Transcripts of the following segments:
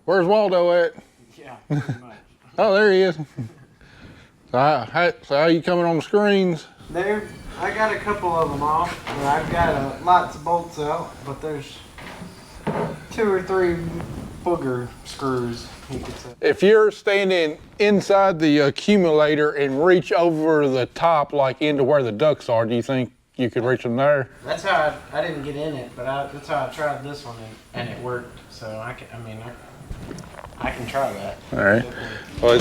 Where's Waldo at? Yeah, pretty much. Oh, there he is. So how you coming on the screens? There, I got a couple of them off, and I've got lots of bolts out, but there's 2 or 3 booger screws, you could say. If you're standing inside the accumulator and reach over the top, like into where the ducts are, do you think you could reach them there? That's how I didn't get in it, but that's how I tried this one, and it worked. So I can try that. All right. Well,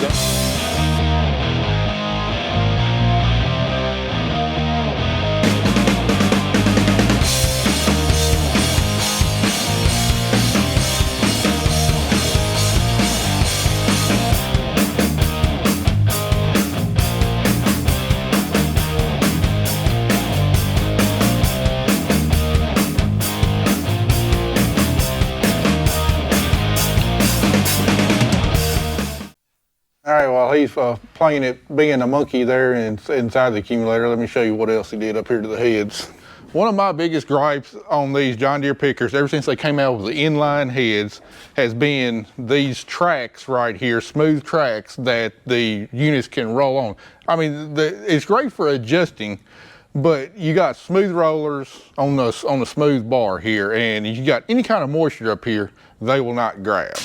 all right, while he's playing it being a monkey there inside the accumulator, let me show you what else he did up here to the heads. One of my biggest gripes on these John Deere pickers, ever since they came out with the inline heads, has been these tracks right here, smooth tracks that the units can roll on. I mean, it's great for adjusting, but you got smooth rollers on the smooth bar here, and you got any kind of moisture up here, they will not grab.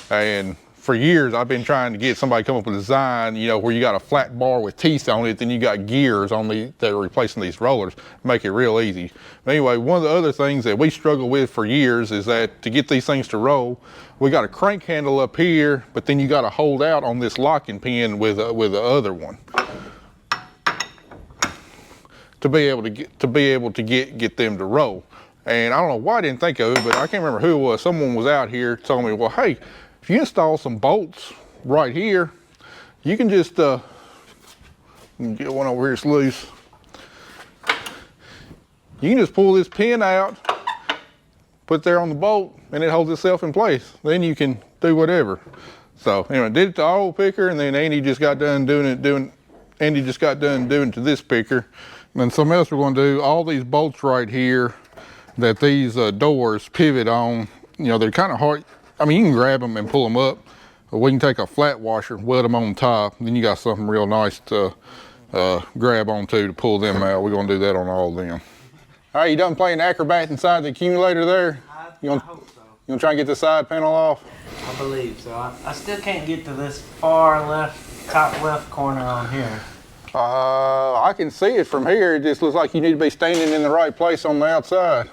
And for years, I've been trying to get somebody to come up with a design, you know, where you got a flat bar with teeth on it, then you got gears on that are replacing these rollers, make it real easy. But anyway, one of the other things that we struggle with for years is that to get these things to roll, we got a crank handle up here, but then you got to hold out on this locking pin with the other one to be able to get them to roll. And I don't know why I didn't think of it, but I can't remember who it was. Someone was out here telling me, well, hey, if you install some bolts right here, you can just get one over here, it's loose. You can just pull this pin out, put it there on the bolt, and it holds itself in place. Then you can do whatever. So anyway, did it to our old picker, and then Andy just got done doing it to this picker. And then something else we're going to do, all these bolts right here that these doors pivot on, you know, they're kind of hard. I mean, you can grab them and pull them up, or we can take a flat washer, weld them on top, then you got something real nice to grab onto to pull them out. We're gonna do that on all of them. All right, you done playing acrobat inside the accumulator there? I hope so. You gonna try and get the side panel off? I believe so. I still can't get to this far left, top left corner on here. I can see it from here. It just looks like you need to be standing in the right place on the outside.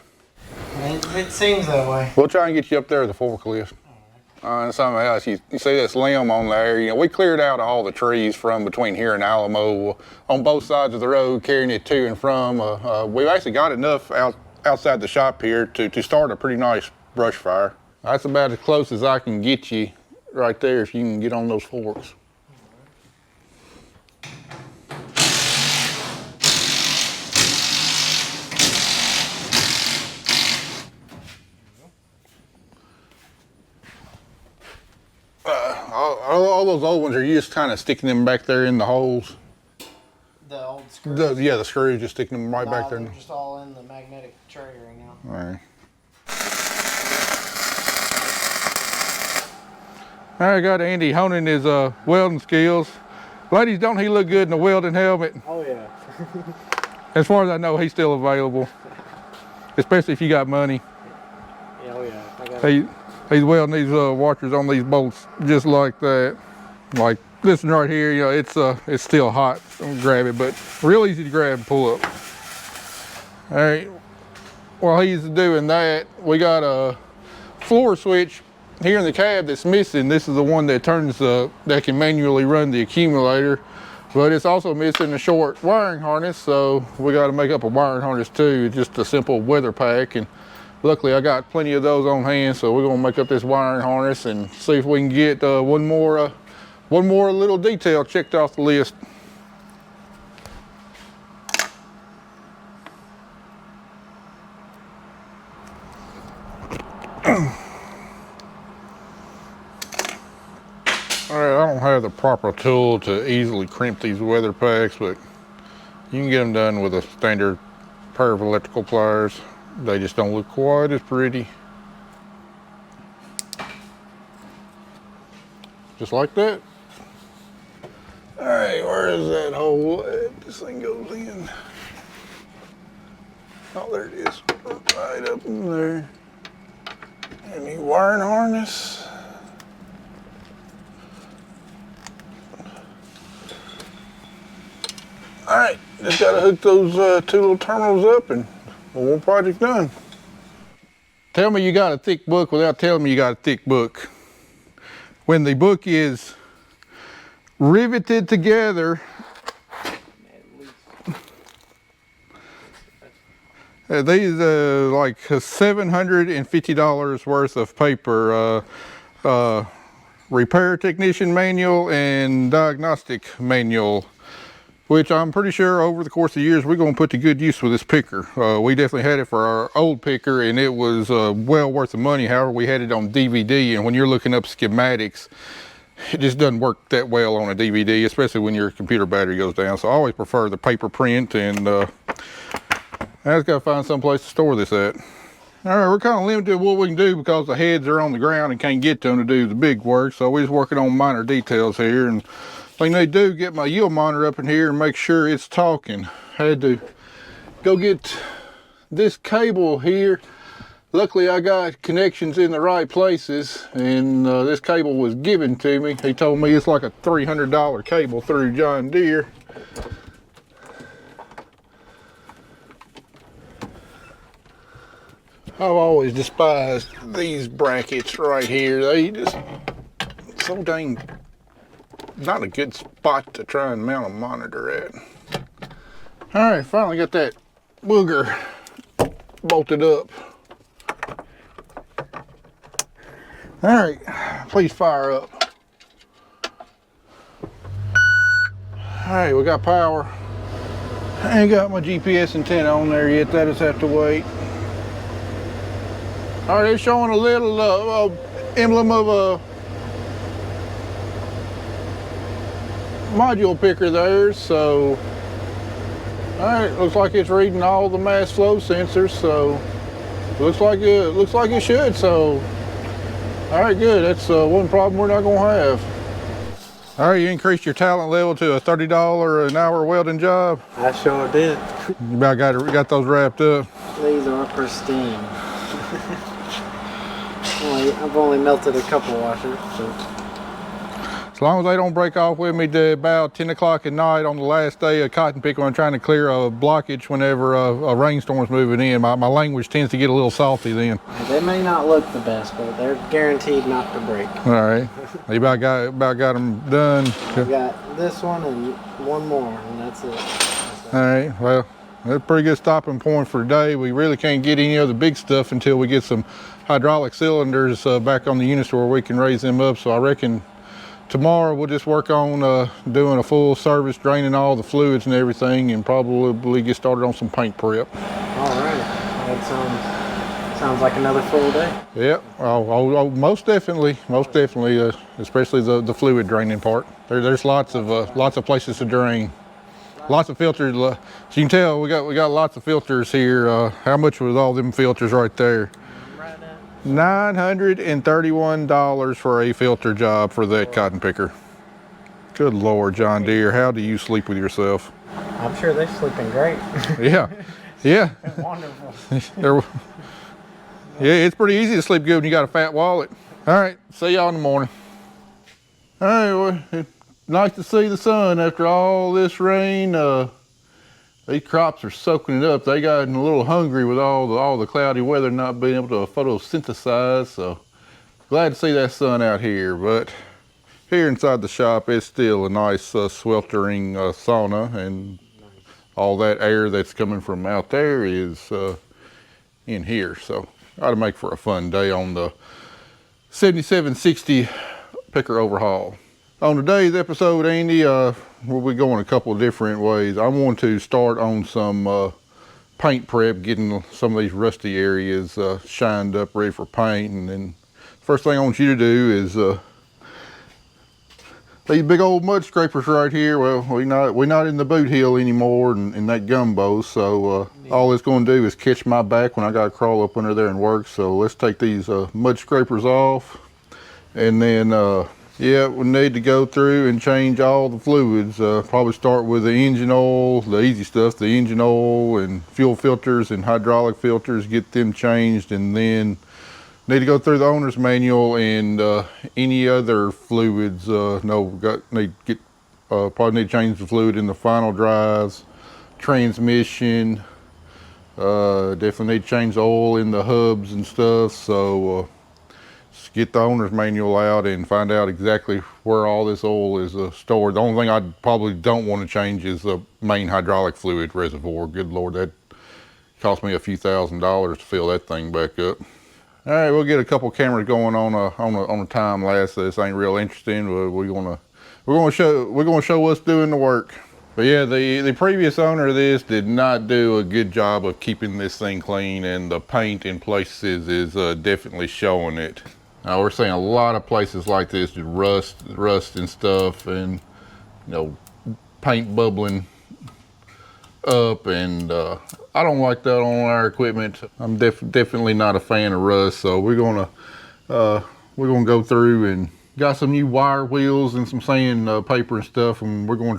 It seems that way. We'll try and get you up there with the forklift. And something else, you see this limb on there, you know, we cleared out all the trees from between here and Alamo on both sides of the road, carrying it to and from. We've actually got enough outside the shop here to start a pretty nice brush fire. That's about as close as I can get you right there if you can get on those forks. All those old ones are you just kind of sticking them back there in the holes? The old screws? Yeah, the screws, just sticking them right back there. They're just all in the magnetic tray right now. All right. I got Andy honing his welding skills. Ladies, don't he look good in a welding helmet? Oh yeah. As far as I know, he's still available, especially if you got money. Yeah, oh yeah. He's welding these washers on these bolts just like that. Like this one right here, you know, it's still hot. Don't grab it, but real easy to grab and pull up. All right, while he's doing that, we got a floor switch here in the cab that's missing. This is the one that that can manually run the accumulator, but it's also missing a short wiring harness, so we got to make up a wiring harness too. It's just a simple weather pack, and luckily I got plenty of those on hand, so we're gonna make up this wiring harness and see if we can get one more little detail checked off the list. All right, I don't have the proper tool to easily crimp these weather packs, but you can get them done with a standard pair of electrical pliers. They just don't look quite as pretty. just like that. All right, where is that hole at? This thing goes in. Oh, there it is, right up in there. And the wiring harness. All right, just gotta hook those two little terminals up and one project done. Tell me you got a thick book without telling me you got a thick book. When the book is riveted together, these like $750 worth of paper, repair technician manual and diagnostic manual, which I'm pretty sure over the course of years we're going to put to good use with this picker. We definitely had it for our old picker and it was well worth the money. However, we had it on DVD, and when you're looking up schematics, it just doesn't work that well on a DVD, especially when your computer battery goes down. So I always prefer the paper print, and I just got to find some place to store this at. All right, we're kind of limited to what we can do because the heads are on the ground and can't get to them to do the big work. So we're just working on minor details here. And thing they do, get my yield monitor up in here and make sure it's talking. Had to go get this cable here. Luckily I got connections in the right places, and this cable was given to me. He told me it's like a $300 cable through John Deere. I've always despised these brackets right here. They just so dang not a good spot to try and mount a monitor at. All right, finally got that booger bolted up. All right, please fire up. All right, we got power. I ain't got my GPS antenna on there yet. That just have to wait. All right, it's showing a little emblem of a module picker there. So, all right, looks like it's reading all the mass flow sensors. So, looks like it should. So. All right, good. That's one problem we're not gonna have. All right, you increased your talent level to a $30 an hour welding job. I sure did. You about got those wrapped up. These are pristine. I've only melted a couple washers. So. As long as they don't break off with me to about 10 o'clock at night on the last day of cotton picking when I'm trying to clear a blockage whenever a rainstorm's moving in. My language tends to get a little salty then. They may not look the best, but they're guaranteed not to break. All right. You about got them done. I've got this one and one more, and that's it. All right. Well, that's a pretty good stopping point for today. We really can't get any other big stuff until we get some hydraulic cylinders back on the units where we can raise them up. So I reckon tomorrow we'll just work on doing a full service, draining all the fluids and everything, and probably get started on some paint prep. All right. That sounds like another full day. Yep. Oh, most definitely, especially the fluid draining part. There's lots of places to drain. Lots of filters. So you can tell we got lots of filters here. How much was all them filters right there? $931 for a filter job for that cotton picker. Good Lord, John Deere, how do you sleep with yourself? I'm sure they're sleeping great. Yeah, yeah. Wonderful. Yeah, it's pretty easy to sleep good when you got a fat wallet. All right, see y'all in the morning. All right, well, it's nice to see the sun after all this rain. These crops are soaking it up. They gotten a little hungry with all the cloudy weather, not being able to photosynthesize. So glad to see that sun out here. But here inside the shop, it's still a nice sweltering sauna, and all that air that's coming from out there is in here. So ought to make for a fun day on the 7760 picker overhaul. On today's episode, Andy, we'll be going a couple of different ways. I want to start on some paint prep, getting some of these rusty areas shined up, ready for paint. And then first thing I want you to do is these big old mud scrapers right here. Well, we're not in the boot heel anymore and that gumbo, so all it's going to do is catch my back when I got to crawl up under there and work. So let's take these mud scrapers off, and then Yeah, we need to go through and change all the fluids. Probably start with the engine oil, the easy stuff, the engine oil and fuel filters and hydraulic filters, get them changed, and then need to go through the owner's manual and any other fluids. Probably need to change the fluid in the final drives, transmission. Definitely need to change the oil in the hubs and stuff. So just get the owner's manual out and find out exactly where all this oil is stored. The only thing I probably don't want to change is the main hydraulic fluid reservoir. Good Lord, that cost me a few $1,000s to fill that thing back up. All right, we'll get a couple cameras going on a time lapse. This ain't real interesting, but we're gonna show us doing the work. But yeah, the previous owner of this did not do a good job of keeping this thing clean, and the paint in places is definitely showing it. Now we're seeing a lot of places like this, just rust and stuff, and paint bubbling up, and I don't like that on our equipment. I'm definitely not a fan of rust, so we're gonna go through and got some new wire wheels and some sandpaper and stuff, and we're gonna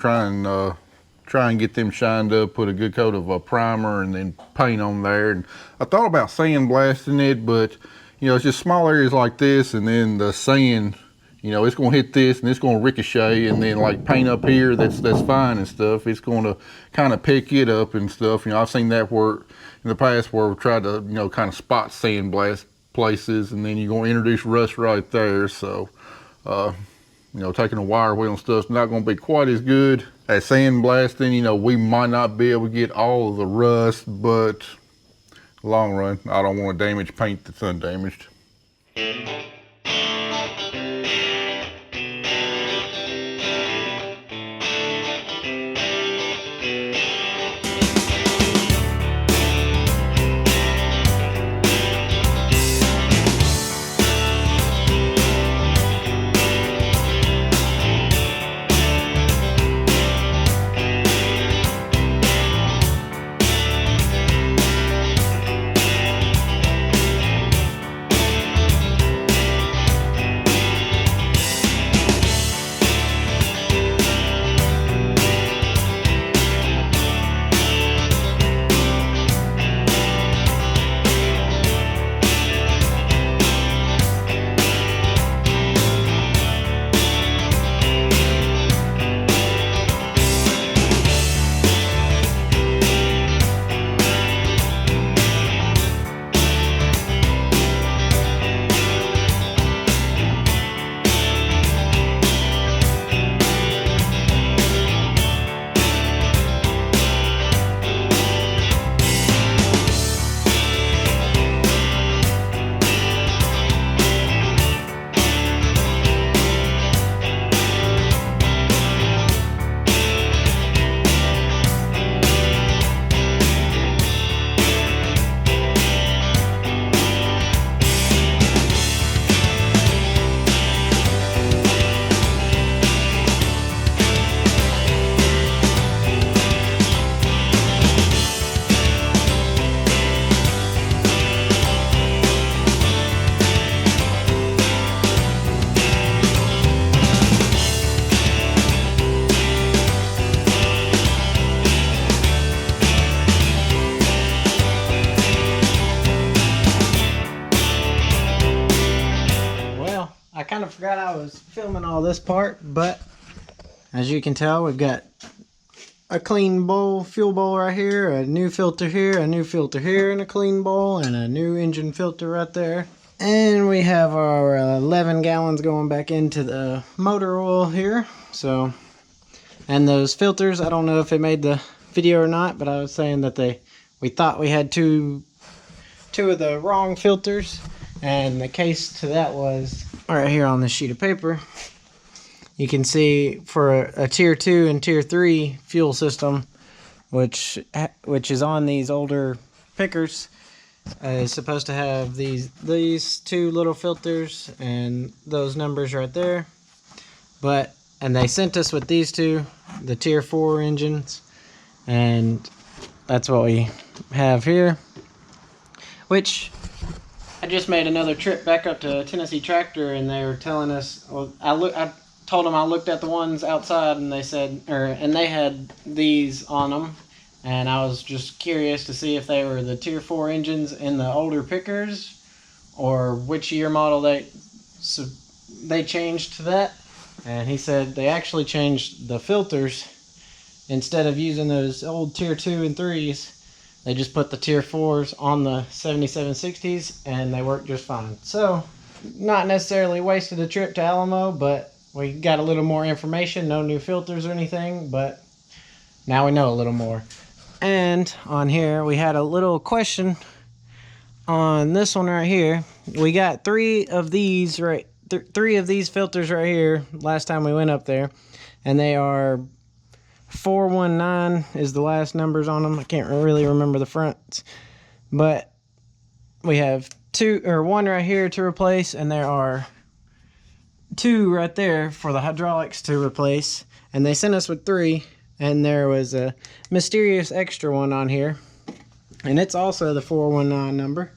try and get them shined up, put a good coat of a primer and then paint on there. And I thought about sandblasting it, but it's just small areas like this, and then the sand, it's gonna hit this and it's gonna ricochet, and then like paint up here, that's fine and stuff. It's gonna kind of pick it up and stuff. I've seen that where in the past where we've tried to kind of spot sandblast places, and then you're gonna introduce rust right there. So taking a wire wheel and stuff's not gonna be quite as good as sandblasting. We might not be able to get all of the rust, but long run, I don't want to damage paint that's undamaged. I kind of forgot I was filming all this part, but as you can tell, we've got a clean bowl, fuel bowl right here, a new filter here, a new filter here, and a clean bowl, and a new engine filter right there. And we have our 11 gallons going back into the motor oil here. So, and those filters, I don't know if they made the video or not, but I was saying that we thought we had two of the wrong filters, and the case to that was right here on this sheet of paper. You can see for a tier 2 and tier 3 fuel system, which is on these older pickers, is supposed to have these two little filters and those numbers right there. And they sent us with these two, the tier 4 engines, and that's what we have here. Which I just made another trip back up to Tennessee Tractor, and they were telling us. Well, I told them I looked at the ones outside, and they said, and they had these on them, and I was just curious to see if they were the Tier 4 engines in the older pickers, or which year model they changed to that. And he said they actually changed the filters. Instead of using those old Tier 2 and 3s, they just put the Tier 4s on the 7760s, and they work just fine. So, not necessarily wasted a trip to Alamo, but we got a little more information. No new filters or anything, but now we know a little more. And on here, we had a little question on this one right here. We got three of these filters right here last time we went up there, and they are 419 is the last numbers on them. I can't really remember the fronts, but we have one right here to replace, and there are two right there for the hydraulics to replace. And they sent us with three, and there was a mysterious extra one on here, and it's also the 419 number.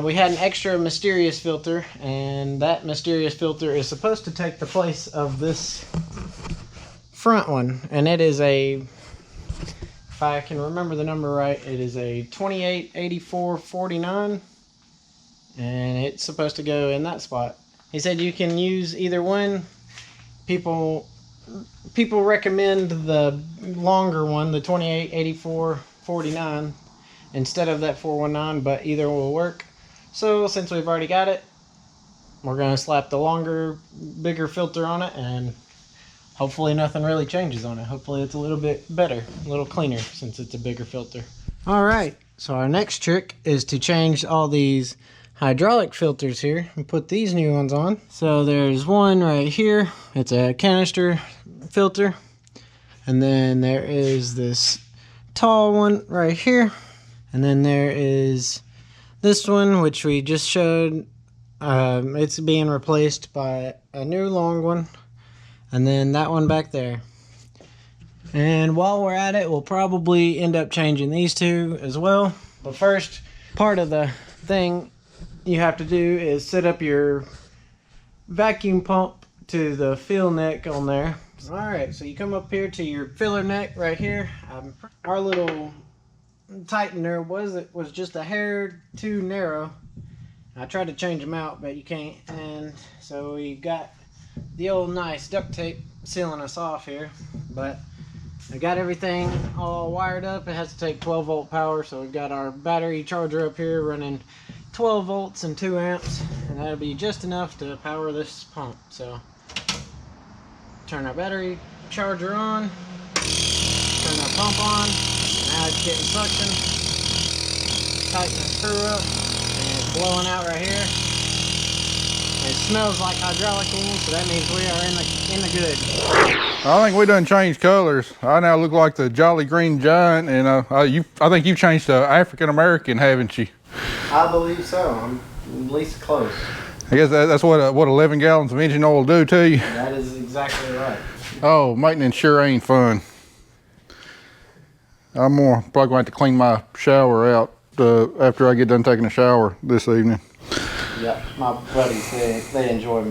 We had an extra mysterious filter, and that mysterious filter is supposed to take the place of this front one, and it is if I can remember the number right, it is a 288449, and it's supposed to go in that spot. He said you can use either one. People recommend the longer one, the 288449, instead of that 419, but either will work. So since we've already got it, we're going to slap the longer, bigger filter on it, and hopefully nothing really changes on it. Hopefully it's a little bit better, a little cleaner, since it's a bigger filter. All right, so our next trick is to change all these hydraulic filters here and put these new ones on. So there's one right here. It's a canister filter. And then there is this tall one right here. And then there is this one, which we just showed. It's being replaced by a new long one. And then that one back there. And while we're at it, we'll probably end up changing these two as well. But first, part of the thing you have to do is set up your vacuum pump to the fill neck on there. Alright, so you come up here to your filler neck right here. Our little tightener was just a hair too narrow. I tried to change them out, but you can't. And so we got the old nice duct tape sealing us off here, but I got everything all wired up. It has to take 12 volt power, so we've got our battery charger up here running 12 volts and 2 amps, and that'll be just enough to power this pump. So turn our battery charger on, turn our pump on. Now it's getting suction, tighten the screw up, and it's blowing out right here. It smells like hydraulic oil, so that means we are in the good. I think we done changed colors. I now look like the Jolly Green Giant, and I think you've changed to African American, haven't you? I believe so. I'm at least close. I guess that's what 11 gallons of engine oil do to you. That is exactly right. Oh, maintenance sure ain't fun. I'm probably going to have to clean my shower out after I get done taking a shower this evening. Yep, my buddies, they enjoy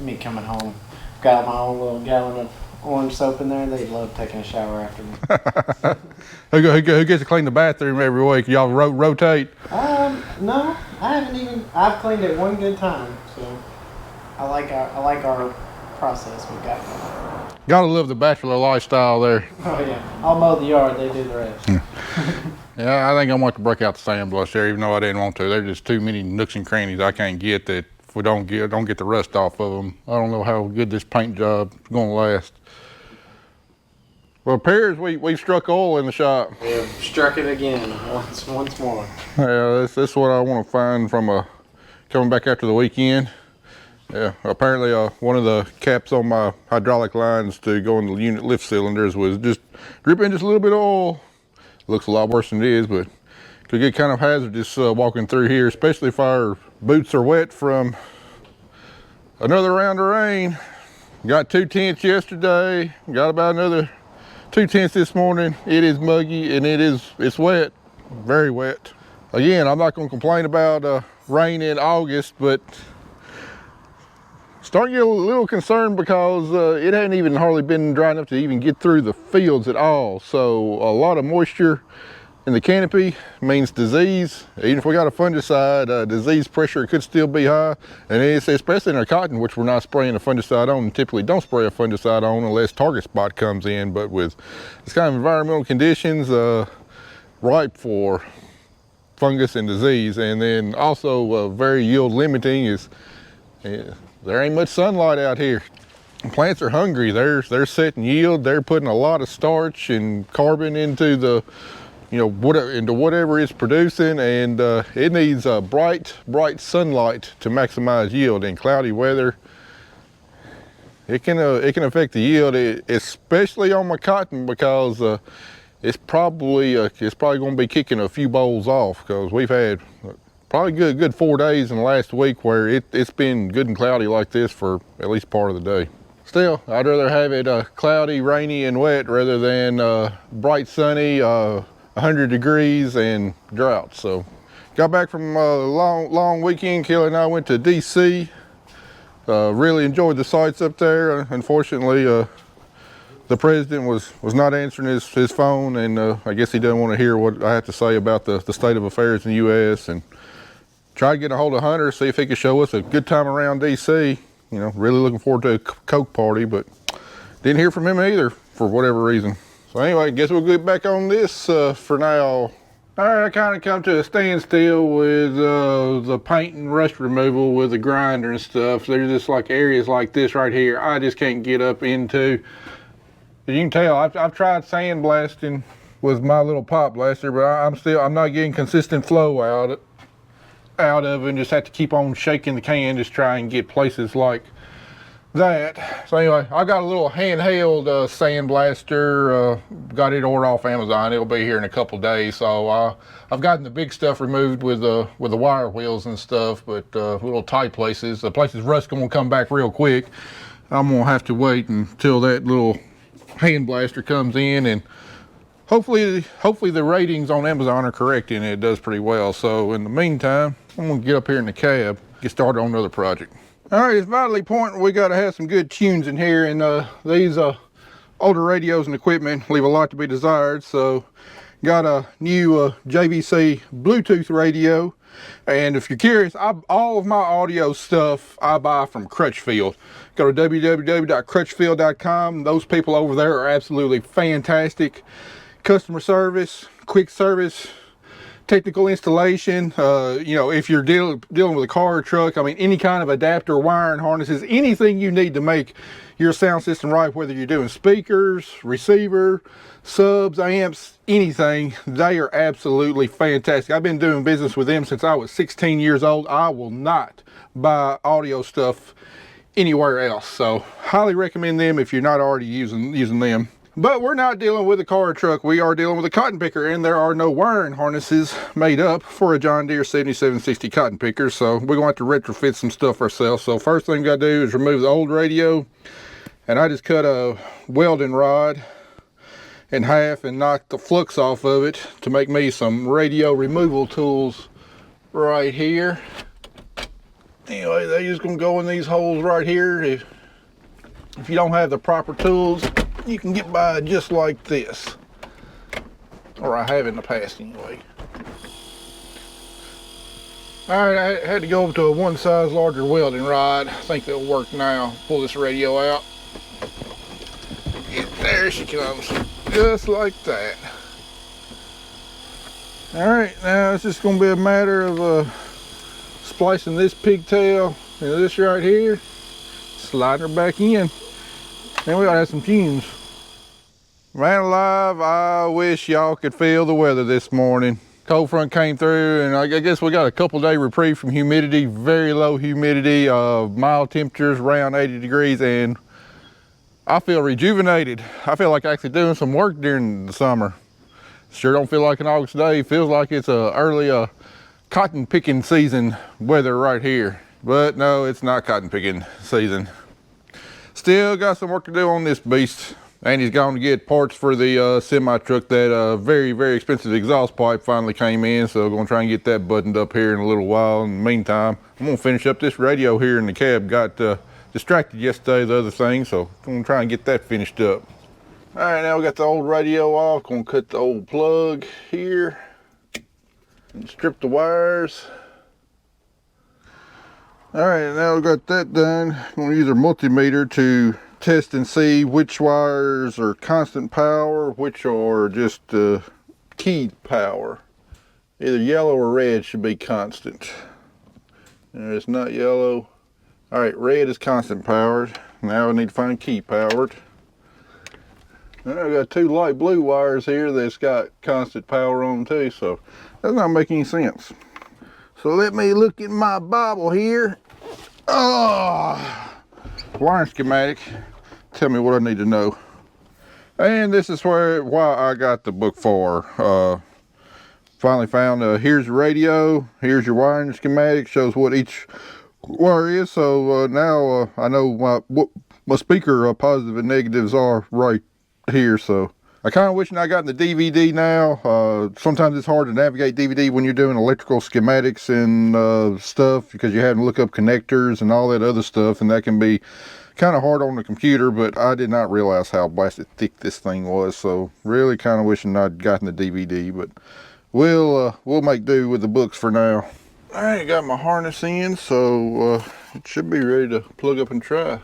me coming home. Got my own little gallon of orange soap in there. They love taking a shower after me. Who gets to clean the bathroom every week? Y'all rotate? No, I haven't even. I've cleaned it one good time, so I like our process we got going. Gotta live the bachelor lifestyle there. Oh yeah, I'll mow the yard. They do the rest. Yeah, I think I'm going to break out the sand brush there, even though I didn't want to. There's just too many nooks and crannies I can't get that if we don't get the rust off of them. I don't know how good this paint job is going to last. Well, it appears we've struck oil in the shop. We've struck it again once more. Yeah, this is what I want to find from coming back after the weekend. Yeah, apparently one of the caps on my hydraulic lines to go in the unit lift cylinders was just dripping just a little bit of oil. Looks a lot worse than it is, but could get kind of hazardous walking through here, especially if our boots are wet from another round of rain. Got 2/10 yesterday, got about another 2/10 this morning. It is muggy and it's wet, very wet. Again, I'm not going to complain about rain in August, but starting to get a little concerned because it hadn't even hardly been dry enough to even get through the fields at all. So a lot of moisture in the canopy means disease. Even if we got a fungicide, disease pressure could still be high. And it's especially in our cotton, which we're not spraying a fungicide on, and typically don't spray a fungicide on unless target spot comes in. But with this kind of environmental conditions, ripe for fungus and disease. And then also very yield limiting is there ain't much sunlight out here. Plants are hungry. They're setting yield. They're putting a lot of starch and carbon into the into whatever it's producing, and it needs bright sunlight to maximize yield. In cloudy weather, it can affect the yield, especially on my cotton, because it's probably going to be kicking a few bowls off, because we've had probably good 4 days in the last week where it's been good and cloudy like this for at least part of the day. Still, I'd rather have it cloudy, rainy, and wet rather than bright, sunny, 100 degrees and drought. So got back from a long weekend. Kelly and I went to DC. Really enjoyed the sights up there. Unfortunately, the president was not answering his phone, and I guess he doesn't want to hear what I have to say about the state of affairs in the U.S. And tried to get a hold of Hunter, see if he could show us a good time around DC. Really looking forward to a Coke party, but didn't hear from him either for whatever reason. So anyway, I guess we'll get back on this for now. All right, I kind of come to a standstill with the paint and rust removal with the grinder and stuff. There's just like areas like this right here I just can't get up into. As you can tell, I've tried sandblasting with my little pop blaster, but I'm not getting consistent flow out of it, and just have to keep on shaking the can, just try and get places like that. So anyway, I got a little handheld sandblaster, got it ordered off Amazon. It'll be here in a couple days. So I've gotten the big stuff removed with the wire wheels and stuff, but little tight places, the places rust gonna come back real quick. I'm gonna have to wait until that little hand blaster comes in, and hopefully the ratings on Amazon are correct and it does pretty well. So in the meantime, I'm gonna get up here in the cab, get started on another project. All right, it's vitally important we got to have some good tunes in here, and these older radios and equipment leave a lot to be desired. So got a new JVC Bluetooth radio, and if you're curious, all of my audio stuff I buy from Crutchfield. Go to www.crutchfield.com. Those people over there are absolutely fantastic. Customer service, quick service, technical installation. If you're dealing with a car or truck, I mean, any kind of adapter, wiring harnesses, anything you need to make your sound system right, whether you're doing speakers, receiver, subs, amps, anything, they are absolutely fantastic. I've been doing business with them since I was 16 years old. I will not buy audio stuff anywhere else. So highly recommend them if you're not already using them. But we're not dealing with a car or truck. We are dealing with a cotton picker, and there are no wiring harnesses made up for a John Deere 7760 cotton picker. So we're going to have to retrofit some stuff ourselves. So first thing we got to do is remove the old radio. And I just cut a welding rod in half and knocked the flux off of it to make me some radio removal tools right here. Anyway, they're just going to go in these holes right here. If you don't have the proper tools, you can get by just like this, or I have in the past anyway. All right, I had to go over to a one size larger welding rod. I think that'll work now. Pull this radio out. There she comes, just like that. All right, now it's just going to be a matter of splicing this pigtail into this right here, sliding her back in. Then we gotta have some fumes. Man alive, I wish y'all could feel the weather this morning. Cold front came through, and I guess we got a couple day reprieve from humidity, very low humidity, mild temperatures around 80 degrees, and I feel rejuvenated. I feel like actually doing some work during the summer. Sure don't feel like an August day. Feels like it's a early cotton picking season weather right here. But no, it's not cotton picking season. Still got some work to do on this beast. And he's gone to get parts for the semi truck. That very, very expensive exhaust pipe finally came in, so gonna try and get that buttoned up here in a little while. In the meantime, I'm gonna finish up this radio here in the cab. Got distracted yesterday with other things, so I'm gonna try and get that finished up. All right, now we got the old radio off. Gonna cut the old plug here and strip the wires. All right, now we got that done. I'm gonna use our multimeter to test and see which wires are constant power, which are just keyed power. Either yellow or red should be constant. And it's not yellow. All right, red is constant powered. Now I need to find key powered. Now I've got two light blue wires here that's got constant power on them too, so that's not making any sense. So let me look at my Bible here. Oh, wiring schematic. Tell me what I need to know. And this is why I got the book for. Finally found, here's the radio, here's your wiring schematic, shows what each wire is. So now I know what my speaker positive and negatives are right here. So I kind of wish I got the DVD now. Sometimes it's hard to navigate DVD when you're doing electrical schematics and stuff, because you have to look up connectors and all that other stuff, and that can be kind of hard on the computer. But I did not realize how blasted thick this thing was, so really kind of wishing I'd gotten the DVD. But we'll make do with the books for now. All right, got my harness in, so it should be ready to plug up and try.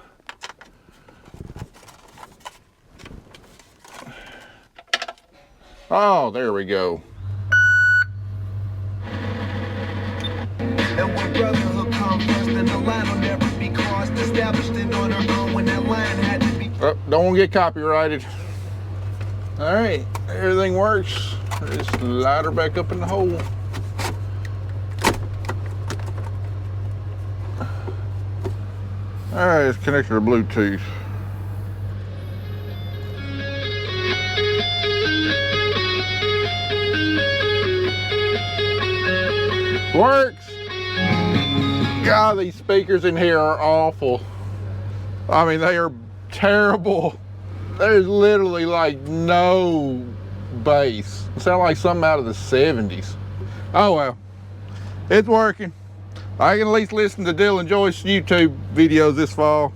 Oh, there we go. And when brotherhood comes first, then the line will never be crossed. Established it on our own when that line had to be. Oh, don't want to get copyrighted. All right, everything works. Just slide her back up in the hole. All right, it's connected to Bluetooth. Works. God, these speakers in here are awful. I mean, they are terrible. There's literally like no bass. It sounds like something out of the 70s. Oh well, it's working. I can at least listen to Dylan Joyce's YouTube videos this fall.